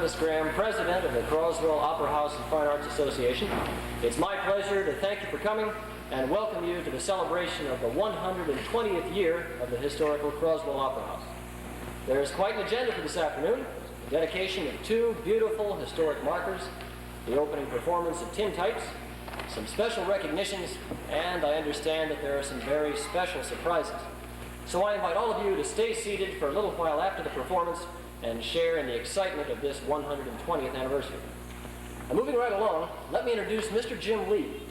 Douglas Graham, President of the Croswell Opera House and Fine Arts Association. It's my pleasure to thank you for coming and welcome you to the celebration of the 120th year of the historical Croswell Opera House. There's quite an agenda for this afternoon: the dedication of 2 beautiful historic markers, the opening performance of Tintypes, some special recognitions, and I understand that there are some very special surprises. So I invite all of you to stay seated for a little while after the performance and share in the excitement of this 120th anniversary. Now, moving right along, let me introduce Mr. Jim Lee.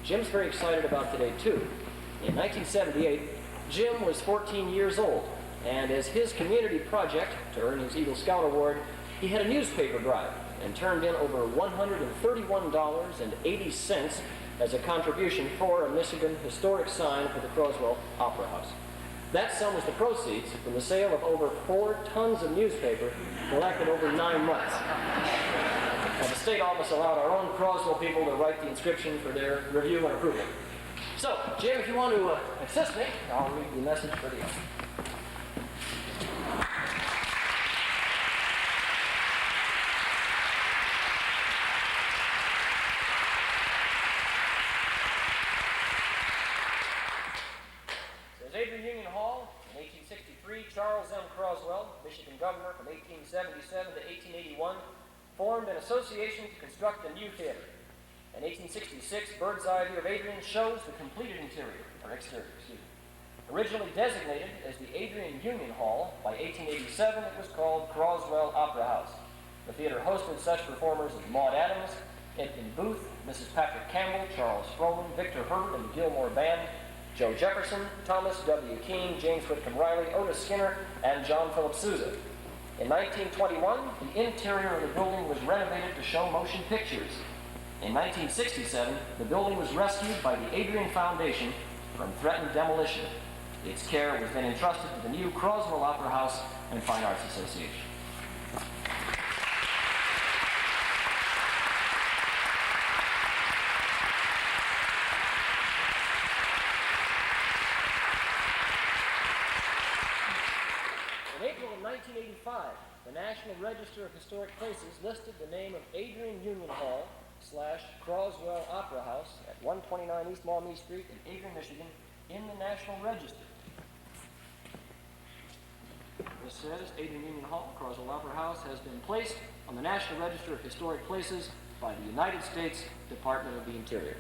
Jim's very excited about today, too. In 1978, Jim was 14 years old, and as his community project to earn his Eagle Scout Award, he had a newspaper drive and turned in over $131.80 as a contribution for a Michigan historic sign for the Croswell Opera House. That sum was the proceeds from the sale of over 4 tons of newspaper collected over 9 months. Now, the state office allowed our own Croswell people to write the inscription for their review and approval. So, Jim, if you want to assist me, I'll read the message for the audience. Adrian Union Hall, in 1863, Charles M. Croswell, Michigan governor from 1877 to 1881, formed an association to construct a new theater. In 1866, bird's eye view of Adrian shows the completed exterior. Originally designated as the Adrian Union Hall, by 1887 it was called Croswell Opera House. The theater hosted such performers as Maud Adams, Edwin Booth, Mrs. Patrick Campbell, Charles Frohman, Victor Herbert and the Gilmore Band, Joe Jefferson, Thomas W. Keene, James Whitcomb Riley, Otis Skinner, and John Philip Sousa. In 1921, the interior of the building was renovated to show motion pictures. In 1967, the building was rescued by the Adrian Foundation from threatened demolition. Its care was then entrusted to the new Croswell Opera House and Fine Arts Association. In April of 1985, the National Register of Historic Places listed the name of Adrian Union Hall / Croswell Opera House at 129 East Maumee Street in Adrian, Michigan, in the National Register. This says Adrian Union Hall, Croswell Opera House, has been placed on the National Register of Historic Places by the United States Department of the Interior.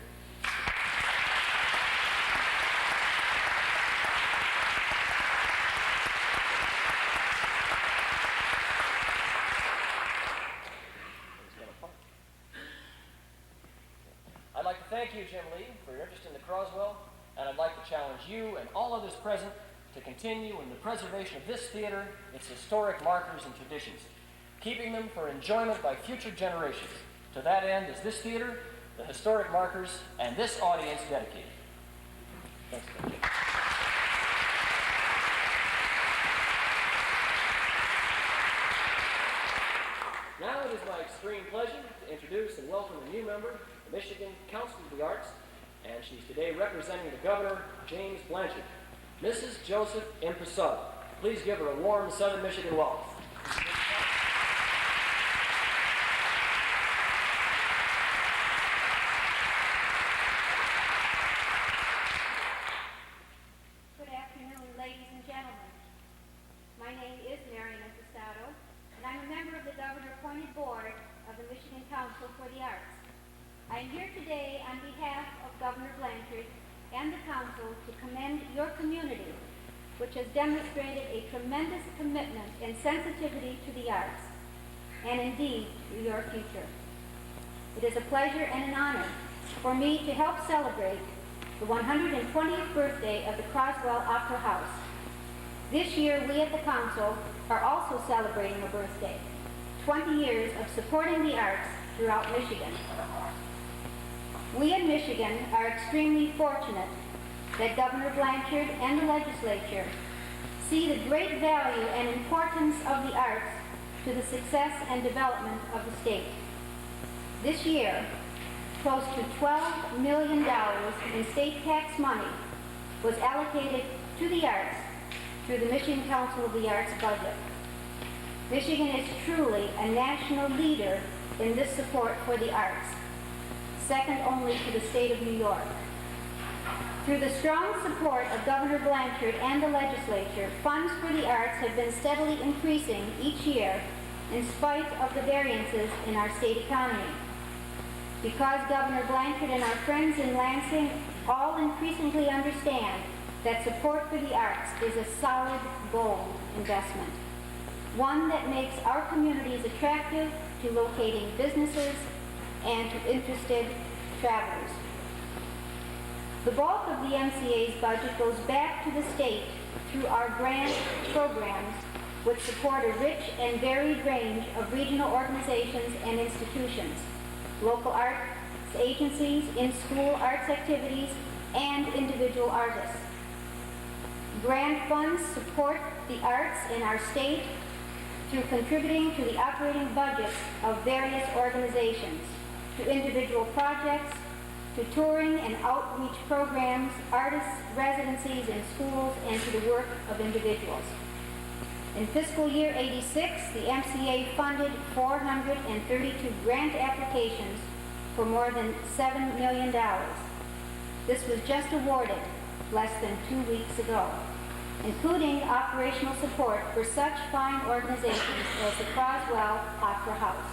I'd like to thank you, Jim Lee, for your interest in the Croswell, and I'd like to challenge you and all others present to continue in the preservation of this theater, its historic markers and traditions, keeping them for enjoyment by future generations. To that end is this theater, the historic markers, and this audience dedicated. Thanks, Jim. Now it is my extreme pleasure to introduce and welcome a new member of the Michigan Council of the Arts, and she's today representing the Governor, James Blanchard, Mrs. Joseph Imposado. Please give her a warm Southern Michigan welcome. Good afternoon, ladies and gentlemen. My name is Marian Imposado, and I'm a member of the Governor-appointed board of the Michigan Council for the Arts. I am here today on behalf of Governor Blanchard and the Council to commend your community, which has demonstrated a tremendous commitment and sensitivity to the arts, and indeed to your future. It is a pleasure and an honor for me to help celebrate the 120th birthday of the Croswell Opera House. This year, we at the Council are also celebrating a birthday, 20 years of supporting the arts throughout Michigan. We in Michigan are extremely fortunate that Governor Blanchard and the legislature see the great value and importance of the arts to the success and development of the state. This year, close to $12 million in state tax money was allocated to the arts through the Michigan Council of the Arts budget. Michigan is truly a national leader in this support for the arts, second only to the state of New York. Through the strong support of Governor Blanchard and the legislature, funds for the arts have been steadily increasing each year in spite of the variances in our state economy. Because Governor Blanchard and our friends in Lansing all increasingly understand that support for the arts is a solid gold investment, one that makes our communities attractive to locating businesses and to interested travelers. The bulk of the MCA's budget goes back to the state through our grant programs, which support a rich and varied range of regional organizations and institutions, local arts agencies, in-school arts activities, and individual artists. Grant funds support the arts in our state through contributing to the operating budgets of various organizations, to individual projects, to touring and outreach programs, artists' residencies in schools, and to the work of individuals. In fiscal year '86, the MCA funded 432 grant applications for more than $7 million. This was just awarded less than 2 weeks ago, including operational support for such fine organizations as the Croswell Opera House.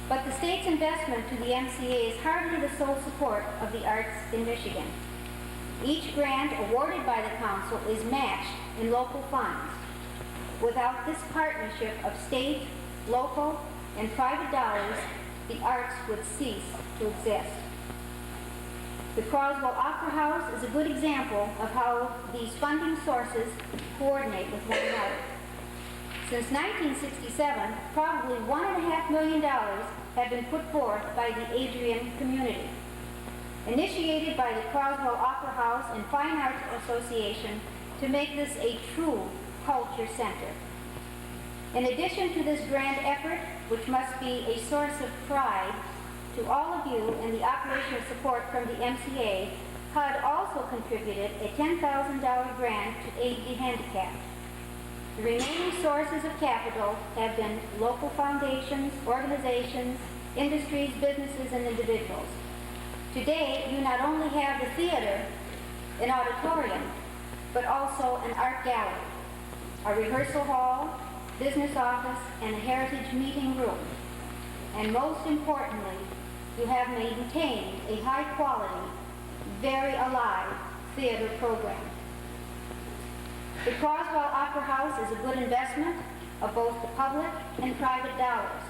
But the state's investment to the MCA is hardly the sole support of the arts in Michigan. Each grant awarded by the council is matched in local funds. Without this partnership of state, local, and private dollars, the arts would cease to exist. The Croswell Opera House is a good example of how these funding sources coordinate with one another. Since 1967, probably $1.5 million have been put forth by the Adrian community, initiated by the Croswell Opera House and Fine Arts Association to make this a true culture center. In addition to this grand effort, which must be a source of pride to all of you in the operational support from the MCA, HUD also contributed a $10,000 grant to aid the handicapped. The remaining sources of capital have been local foundations, organizations, industries, businesses, and individuals. Today, you not only have the theater, an auditorium, but also an art gallery, a rehearsal hall, business office, and a heritage meeting room. And most importantly, you have maintained a high-quality, very alive theater program. The Croswell Opera House is a good investment of both the public and private dollars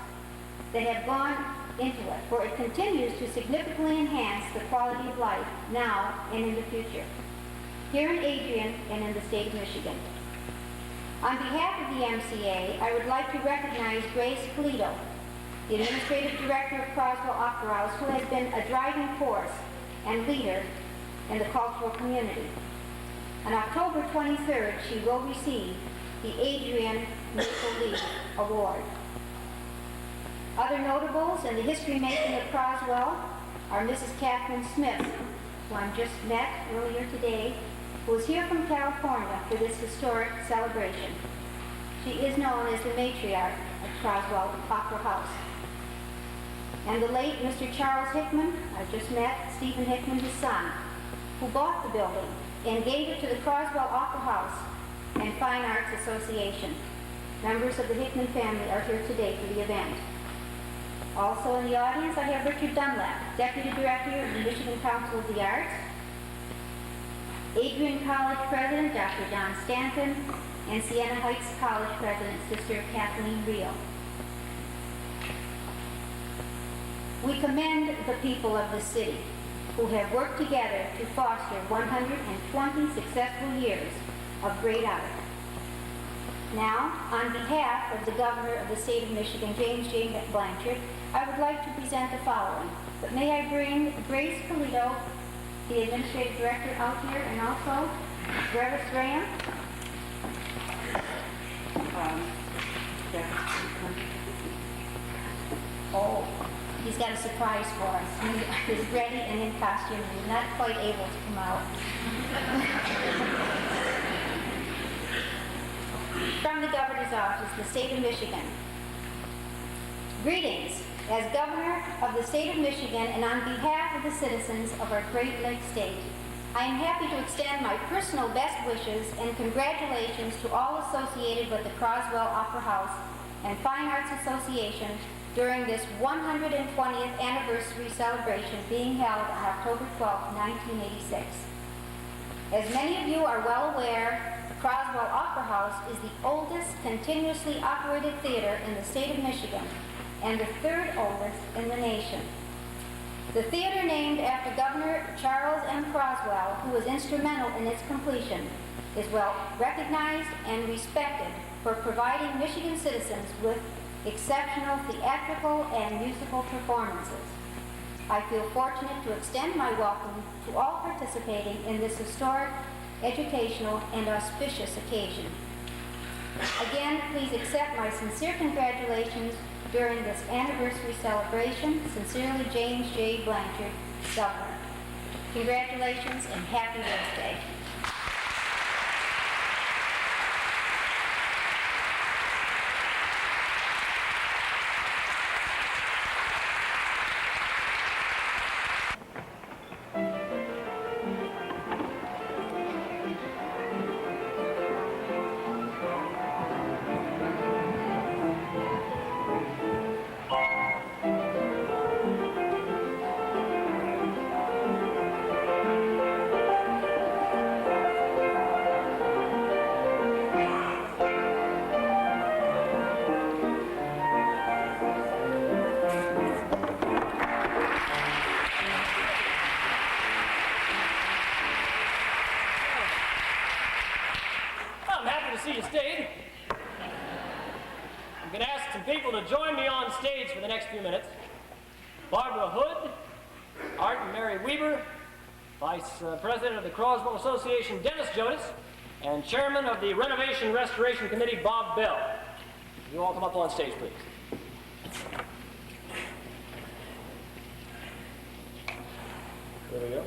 that have gone into it, for it continues to significantly enhance the quality of life now and in the future, here in Adrian and in the state of Michigan. On behalf of the MCA, I would like to recognize Grace Polito, the Administrative Director of Croswell Opera House, who has been a driving force and leader in the cultural community. On October 23rd, she will receive the Adrian Maple Leaf Award. Other notables in the history-making of Croswell are Mrs. Catherine Smith, who I just met earlier today, who is here from California for this historic celebration. She is known as the matriarch of Croswell Opera House. And the late Mr. Charles Hickman, I just met, Stephen Hickman, his son, who bought the building and gave it to the Croswell Opera House and Fine Arts Association. Members of the Hickman family are here today for the event. Also in the audience, I have Richard Dunlap, Deputy Director of the Michigan Council of the Arts, Adrian College President, Dr. John Stanton, and Siena Heights College President, Sister Kathleen Reel. We commend the people of the city who have worked together to foster 120 successful years of great art. Now, on behalf of the Governor of the State of Michigan, James J. Blanchard, I would like to present the following. But may I bring Grace Polito, the Administrative Director, out here, and also Brevis Graham. Oh, he's got a surprise for us. He is ready and in costume. He's not quite able to come out. From the Governor's Office, the State of Michigan. Greetings. As Governor of the State of Michigan and on behalf of the citizens of our Great Lakes State, I am happy to extend my personal best wishes and congratulations to all associated with the Croswell Opera House and Fine Arts Association during this 120th anniversary celebration being held on October 12, 1986. As many of you are well aware, the Croswell Opera House is the oldest continuously operated theater in the state of Michigan and the third oldest in the nation. The theater, named after Governor Charles M. Croswell, who was instrumental in its completion, is well recognized and respected for providing Michigan citizens with exceptional theatrical and musical performances. I feel fortunate to extend my welcome to all participating in this historic, educational, and auspicious occasion. Again, please accept my sincere congratulations during this anniversary celebration. Sincerely, James J. Blanchard, Governor. Congratulations and happy birthday. I'm going to ask some people to join me on stage for the next few minutes. Barbara Hood, Art and Mary Weber, Vice President of the Croswell Association, Dennis Jonas, and Chairman of the Renovation Restoration Committee, Bob Bell. You all come up on stage, please. There we go.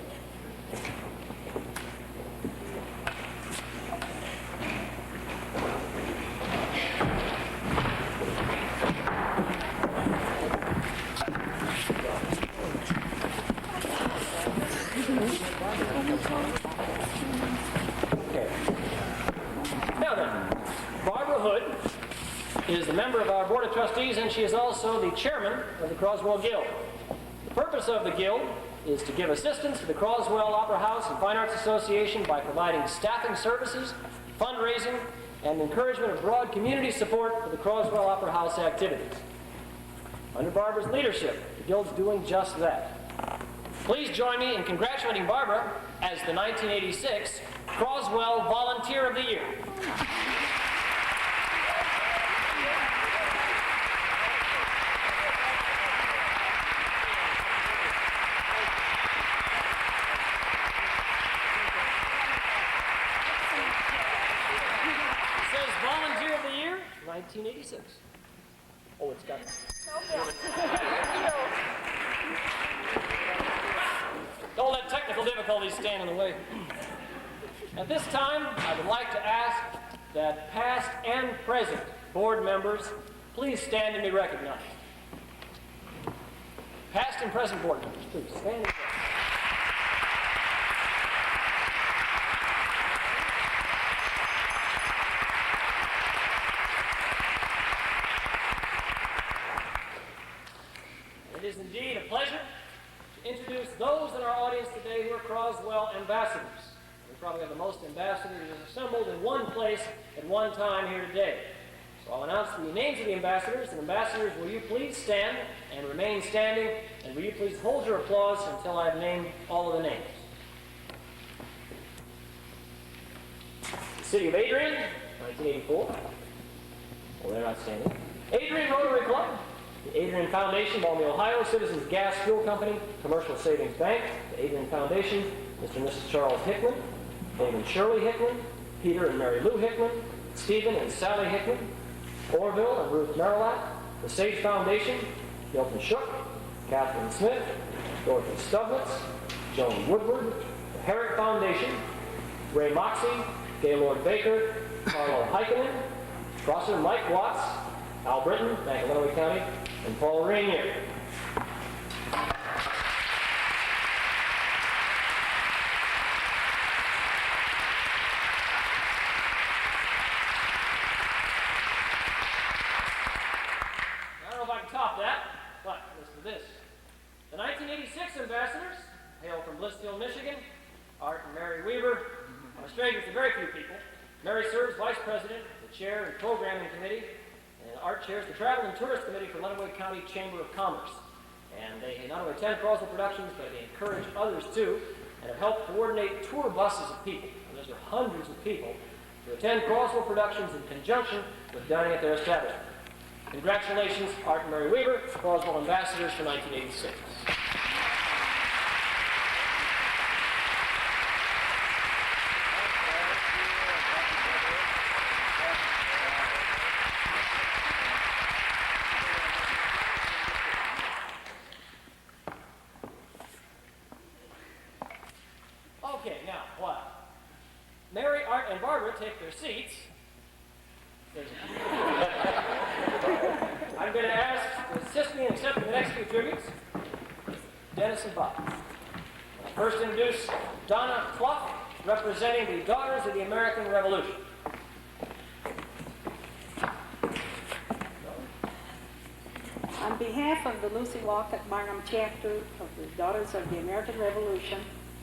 Now then, Barbara Hood is the member of our Board of Trustees, and she is also the chairman of the Croswell Guild. The purpose of the Guild is to give assistance to the Croswell Opera House and Fine Arts Association by providing staffing services, fundraising, and encouragement of broad community support for the Croswell Opera House activities. Under Barbara's leadership, the Guild's doing just that. Please join me in congratulating Barbara as the 1986 Croswell Volunteer of the Year. It says Volunteer of the Year, 1986. Oh, it's got... Don't let technical difficulties stand in the way. At this time, I would like to ask that past and present board members please stand and be recognized. Past and present board members, please stand and be recognized. It is indeed a pleasure to introduce those in our audience today who are Croswell ambassadors. We probably have the most ambassadors assembled in one place at one time here today. So I'll announce the names of the ambassadors. And ambassadors, will you please stand and remain standing, and will you please hold your applause until I've named all of the names. The City of Adrian, 1984. Well, they're not standing. Adrian Rotary Club. The Adrian Foundation, Baltimore, Ohio, Citizens Gas Fuel Company, Commercial Savings Bank, the Adrian Foundation, Mr. and Mrs. Charles Hickman, Dave and Shirley Hickman, Peter and Mary Lou Hickman, Stephen and Sally Hickman, Orville and Ruth Marillac, the Sage Foundation, Milton Shook, Catherine Smith, Dorothy Stublitz, Joan Woodward, the Herrick Foundation, Ray Moxie, Gaylord Baker, Carlo Heikkinen, Crosser Mike Watts, Al Britton, Bank of Lenawee County, and Paul Rainier. I don't know if I can top that, but listen to this. The 1986 ambassadors hail from Blissfield, Michigan. Art and Mary Weaver. I'm a stranger to very few people. Mary serves vice president, the chair and programming committee, and Art chairs the travel and tourist committee for Lenawee County Chamber of Commerce. And they not only attend Croswell Productions, but they encourage others too, and have helped coordinate tour buses of people, and those are hundreds of people, to attend Croswell Productions in conjunction with dining at their establishment. Congratulations, Art and Mary Weaver, Croswell ambassadors for 1986. Okay, now, what? Mary, Art, and Barbara take their seats. I'm going to ask to assist me in accepting the next few tributes, Dennis and Bob. Let's first introduce Donna Clough, representing the Daughters of the American Revolution. On behalf of the Lucy Lockett Barnum chapter of the Daughters of the American Revolution,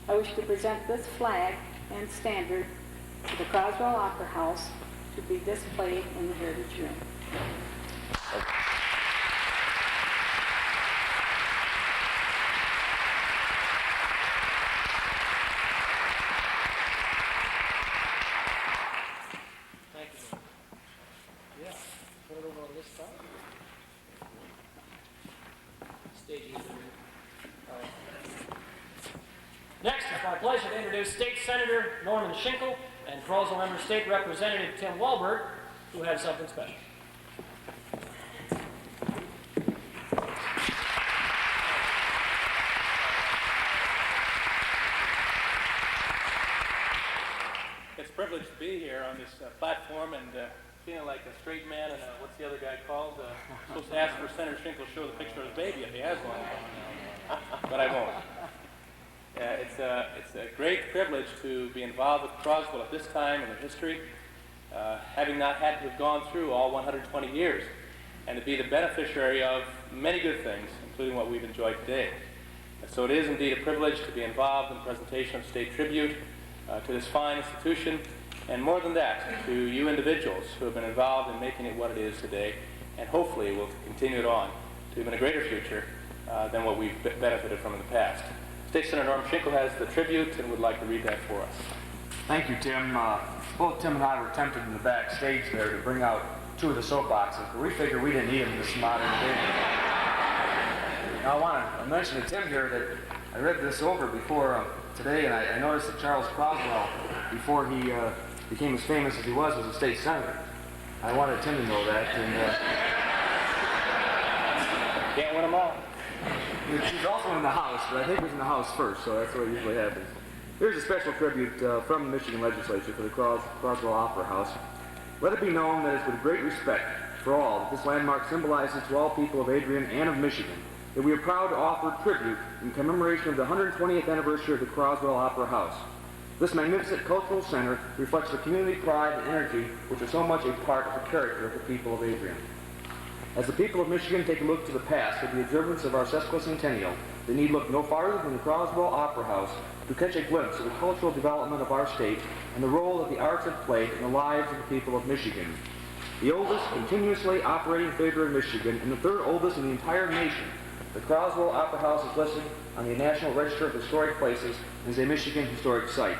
I wish to present this flag and standard to the Croswell Opera House to be displayed in the Heritage Room. Thank you. Yeah, put it over on this side. Stage is Next, it's my pleasure to introduce State Senator Norman Schinkel and Croswell Member State Representative Tim Walberg, who have something special. It's a privilege to be here on this platform and feeling like a straight man and what's the other guy called? Supposed to ask for Senator Schinkel to show the picture of his baby if he has one. But I won't. It's a great privilege to be involved with Croswell at this time in their history, having not had to have gone through all 120 years, and to be the beneficiary of many good things, including what we've enjoyed today. So it is indeed a privilege to be involved in the presentation of state tribute to this fine institution, and more than that, to you individuals who have been involved in making it what it is today, and hopefully will continue it on to even a greater future than what we've benefited from in the past. State Senator Norm Schinkel has the tribute and would like to read that for us. Thank you, Tim. Both Tim and I were tempted in the backstage there to bring out two of the soapboxes, but we figured we didn't need them this modern day. Now, I want to mention to Tim here that I read this over before today, and I noticed that Charles Croswell, before he became as famous as he was a state senator. I wanted Tim to know that. And Can't win them all. he's also in the House, but I think he's in the House first, so that's what usually happens. Here's a special tribute from the Michigan Legislature for the Croswell Opera House. Let it be known that it's with great respect for all that this landmark symbolizes to all people of Adrian and of Michigan, that we are proud to offer tribute in commemoration of the 120th anniversary of the Croswell Opera House. This magnificent cultural center reflects the community pride and energy which are so much a part of the character of the people of Adrian. As the people of Michigan take a look to the past with the observance of our sesquicentennial, they need look no farther than the Croswell Opera House to catch a glimpse of the cultural development of our state and the role that the arts have played in the lives of the people of Michigan. The oldest continuously operating theater in Michigan and the third oldest in the entire nation, the Croswell Opera House is listed on the National Register of Historic Places and is a Michigan historic site.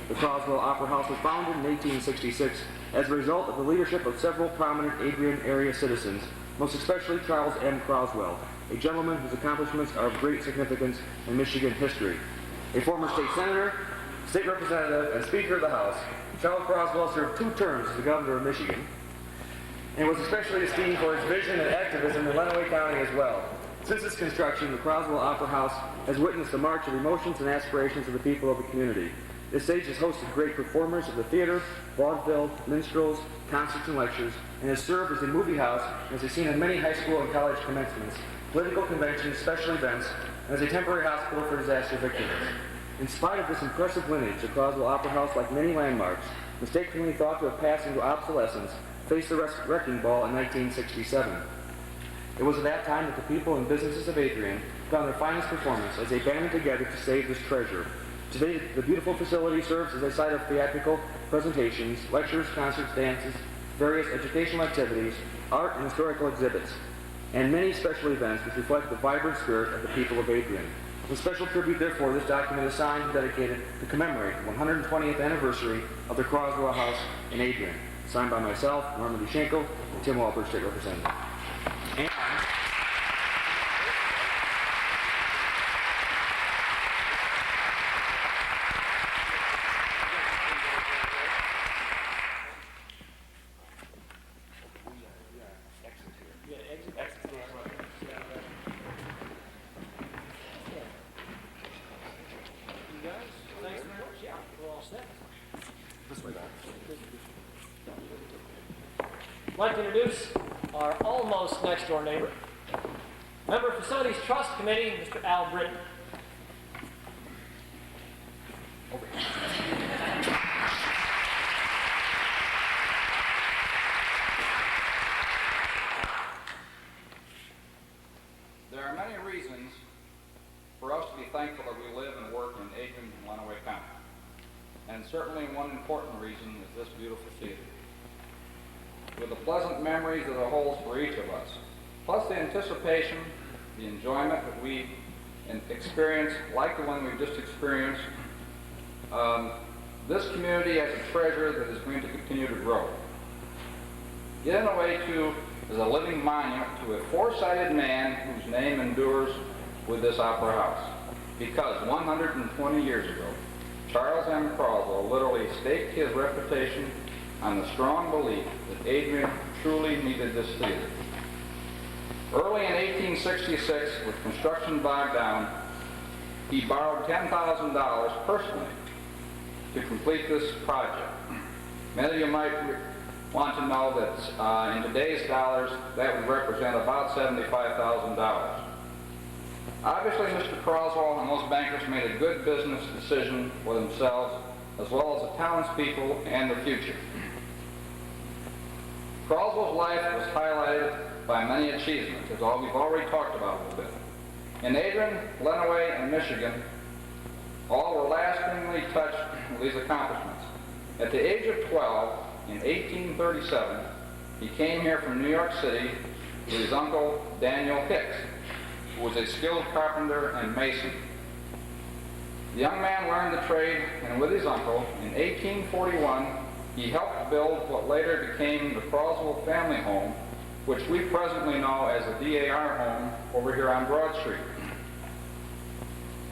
The Croswell Opera House was founded in 1866 as a result of the leadership of several prominent Adrian area citizens, most especially Charles M. Croswell, a gentleman whose accomplishments are of great significance in Michigan history. A former state senator, state representative, and speaker of the House, Charles Croswell served 2 terms as the governor of Michigan, and was especially esteemed for his vision and activism in Lenawee County as well. Since its construction, the Croswell Opera House has witnessed the march of emotions and aspirations of the people of the community. This stage has hosted great performers of the theater, vaudeville, minstrels, concerts, and lectures, and has served as a movie house and as a scene of many high school and college commencements, political conventions, special events, and as a temporary hospital for disaster victims. In spite of this impressive lineage, the Croswell Opera House, like many landmarks, mistakenly thought to have passed into obsolescence, faced the wrecking ball in 1967. It was at that time that the people and businesses of Adrian put on their finest performance as they banded together to save this treasure. Today, the beautiful facility serves as a site of theatrical presentations, lectures, concerts, dances, various educational activities, art and historical exhibits, and many special events which reflect the vibrant spirit of the people of Adrian. In special tribute, therefore, this document is signed and dedicated to commemorate the 120th anniversary of the Croswell House in Adrian. Signed by myself, Norman DeSchenkel, and Tim Walper, State Representative. And I'd like to introduce our almost next-door neighbor, member of Facilities Trust Committee, Mr. Al Britton. There are many reasons for us to be thankful that we live and work in Adrian and Lenawee County. And certainly one important reason is this beautiful theater, with the pleasant memories that it holds for each of us, plus the anticipation, the enjoyment that we experience, like the one we've just experienced. This community has a treasure that is going to continue to grow. Yet in a way, too, is a living monument to a foresighted man whose name endures with this opera house. Because 120 years ago, Charles M. Croswell literally staked his reputation on the strong belief that Adrian truly needed this theater. Early in 1866, with construction bogged down, he borrowed $10,000 personally to complete this project. Many of you might want to know that in today's dollars, that would represent about $75,000. Obviously, Mr. Croswell and those bankers made a good business decision for themselves, as well as the townspeople and the future. Croswell's life was highlighted by many achievements, as we've already talked about a little bit. In Adrian, Lenawee, and Michigan, all were lastingly touched with these accomplishments. At the age of 12, in 1837, he came here from New York City with his uncle, Daniel Hicks, who was a skilled carpenter and mason. The young man learned the trade, and with his uncle, in 1841, he helped build what later became the Croswell family home, which we presently know as the DAR home over here on Broad Street.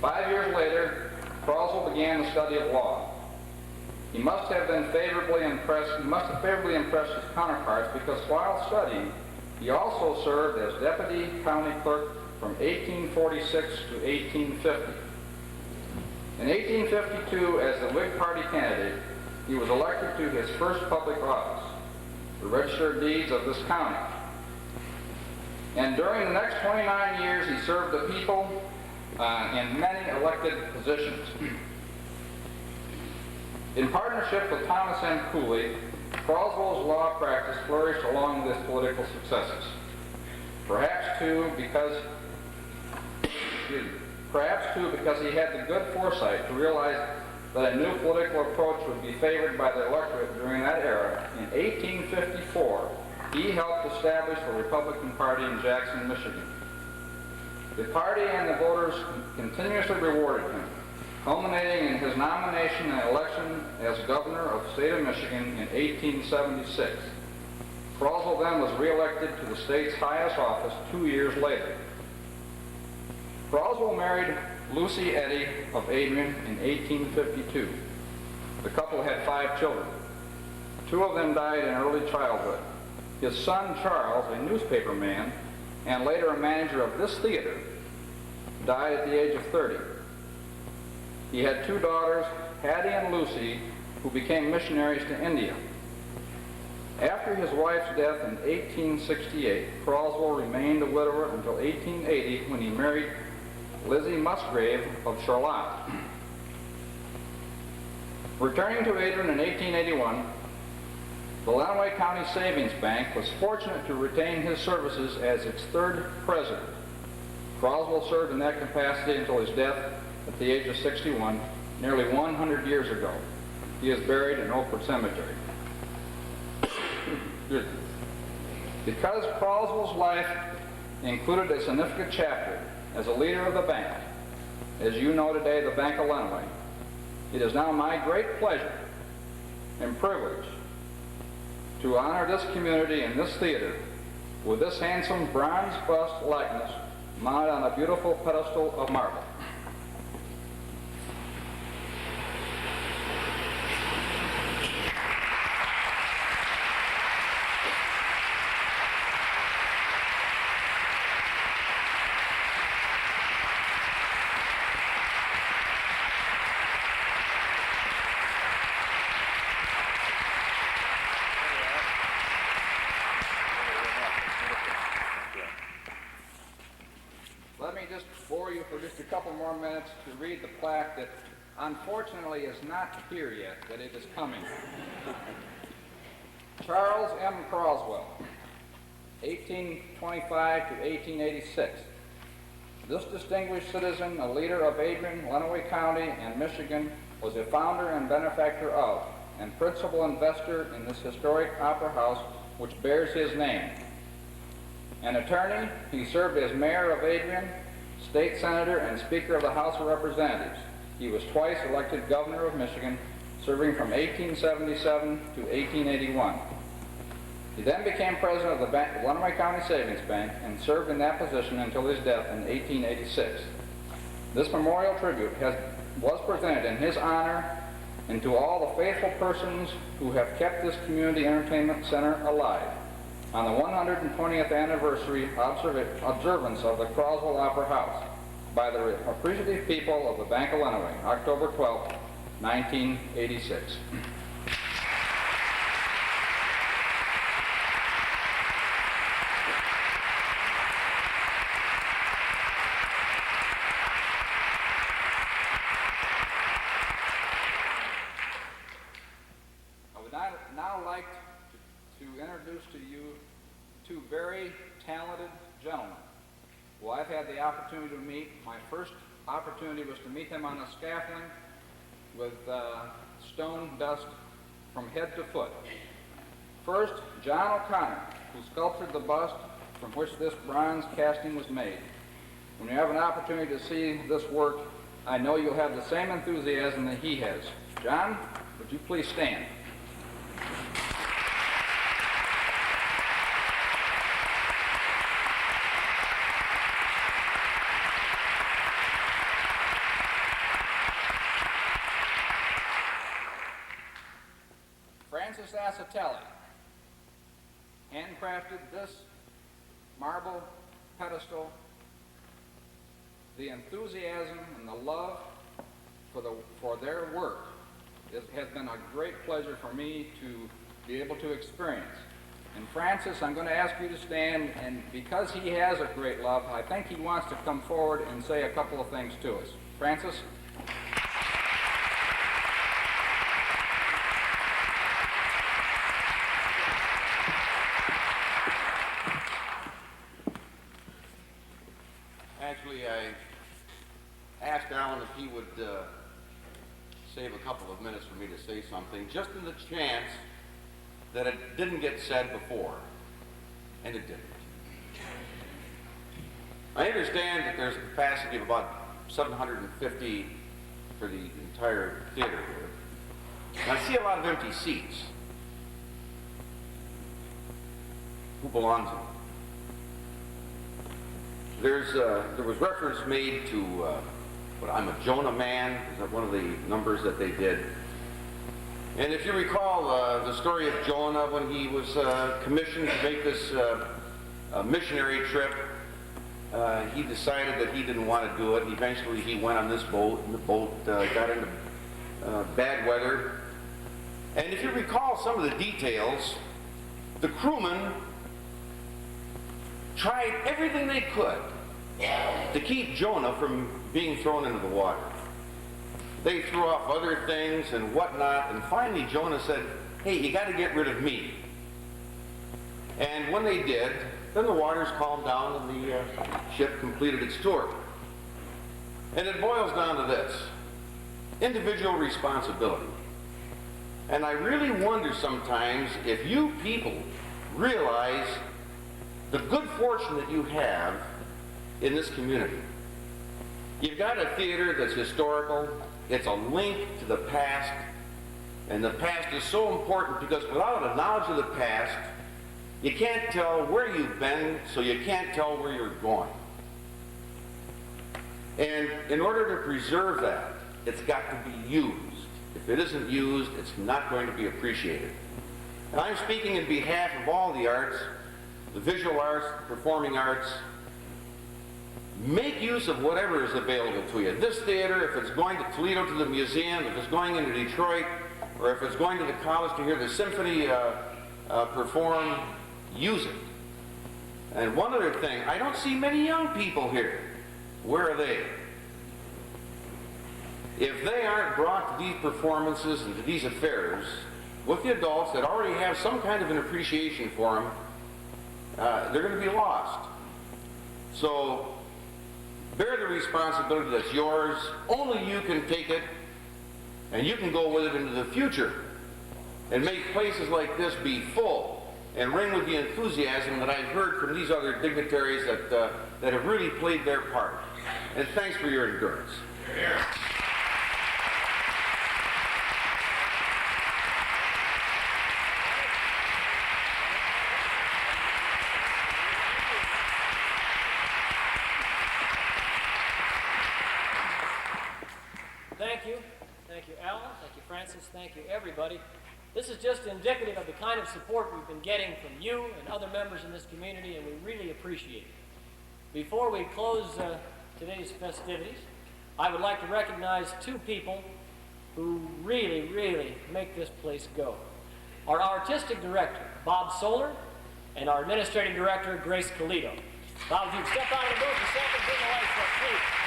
5 years later, Croswell began the study of law. He must have favorably impressed his counterparts, because while studying, he also served as deputy county clerk from 1846 to 1850. In 1852, as the Whig Party candidate, he was elected to his first public office, the Register of Deeds of this county. And during the next 29 years, he served the people in many elected positions. In partnership with Thomas M. Cooley, Croswell's law practice flourished along with his political successes. Perhaps too because he had the good foresight to realize that a new political approach would be favored by the electorate during that era. In 1854, he helped establish the Republican Party in Jackson, Michigan. The party and the voters continuously rewarded him, culminating in his nomination and election as governor of the state of Michigan in 1876. Croswell then was re-elected to the state's highest office 2 years later. Croswell married Lucy Eddy of Adrian in 1852. The couple had 5 children. 2 of them died in early childhood. His son Charles, a newspaper man, and later a manager of this theater, died at the age of 30. He had 2 daughters Hattie and Lucy, who became missionaries to India. After his wife's death in 1868, Croswell remained a widower until 1880 when he married Lizzie Musgrave of Charlotte. Returning to Adrian in 1881, the Lenawee County Savings Bank was fortunate to retain his services as its third president. Croswell served in that capacity until his death at the age of 61, nearly 100 years ago. He is buried in Oakwood Cemetery. Because Croswell's life included a significant chapter as a leader of the bank, as you know today, the Bank of Lenawee, it is now my great pleasure and privilege to honor this community and this theater with this handsome bronze bust likeness mounted on a beautiful pedestal of marble. Let me just bore you for just a couple more minutes to read the plaque that unfortunately is not here yet, but it is coming. Charles M. Croswell, 1825 to 1886. This distinguished citizen, a leader of Adrian, Lenawee County, and Michigan, was a founder and benefactor of, and principal investor in this historic opera house which bears his name. An attorney, he served as mayor of Adrian, state senator, and speaker of the House of Representatives. He was twice elected governor of Michigan, serving from 1877 to 1881. He then became president of the Lenawee County Savings Bank and served in that position until his death in 1886. This memorial tribute was presented in his honor and to all the faithful persons who have kept this community entertainment center alive on the 120th anniversary observance of the Croswell Opera House by the appreciative people of the Bank of Lenawee, October 12, 1986. I would now like to introduce to you two very talented gentlemen who I've had the opportunity to meet. My first opportunity was to meet them on a scaffolding with stone dust from head to foot. First, John O'Connor, who sculptured the bust from which this bronze casting was made. When you have an opportunity to see this work, I know you'll have the same enthusiasm that he has. John, would you please stand? Francis Acitelli handcrafted this marble pedestal. The enthusiasm and the love for their work has been a great pleasure for me to be able to experience. And Francis, I'm going to ask you to stand, and because he has a great love, I think he wants to come forward and say a couple of things to us. Francis? Actually, I asked Alan if he would save a couple of minutes for me to say something, just in the chance that it didn't get said before, and it didn't. I understand that there's a capacity of about 750 for the entire theater here. And I see a lot of empty seats. Who belongs in them? There was reference made to what I'm a Jonah man, is that one of the numbers that they did. And if you recall the story of Jonah when he was commissioned to make this missionary trip, he decided that he didn't want to do it. Eventually he went on this boat, and the boat got into bad weather. And if you recall some of the details, the crewmen tried everything they could to keep Jonah from being thrown into the water. They threw off other things and whatnot, and finally Jonah said, "Hey, you got to get rid of me." And when they did, then the waters calmed down and the ship completed its tour. And it boils down to this: individual responsibility. And I really wonder sometimes if you people realize the good fortune that you have in this community. You've got a theater that's historical. It's a link to the past. And the past is so important because without a knowledge of the past, you can't tell where you've been, so you can't tell where you're going. And in order to preserve that, it's got to be used. If it isn't used, it's not going to be appreciated. And I'm speaking in behalf of all the arts, the visual arts, the performing arts. Make use of whatever is available to you. This theater, if it's going to Toledo to the museum, if it's going into Detroit, or if it's going to the college to hear the symphony perform, use it. And one other thing, I don't see many young people here. Where are they? If they aren't brought to these performances and to these affairs with the adults that already have some kind of an appreciation for them, they're going to be lost. So bear the responsibility that's yours. Only you can take it, and you can go with it into the future and make places like this be full and ring with the enthusiasm that I've heard from these other dignitaries that have really played their part. And thanks for your endurance. Thank you. Thank you, Alan. Thank you, Francis. Thank you, everybody. This is just indicative of the kind of support we've been getting from you and other members in this community, and we really appreciate it. Before we close today's festivities, I would like to recognize two people who really, really make this place go. Our artistic director, Bob Soler, and our administrative director, Grace Colito. Bob, if you'd step out of the booth a second, bring the lights up, please.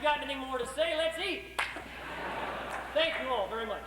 Got anything more to say? Let's eat. Thank you all very much.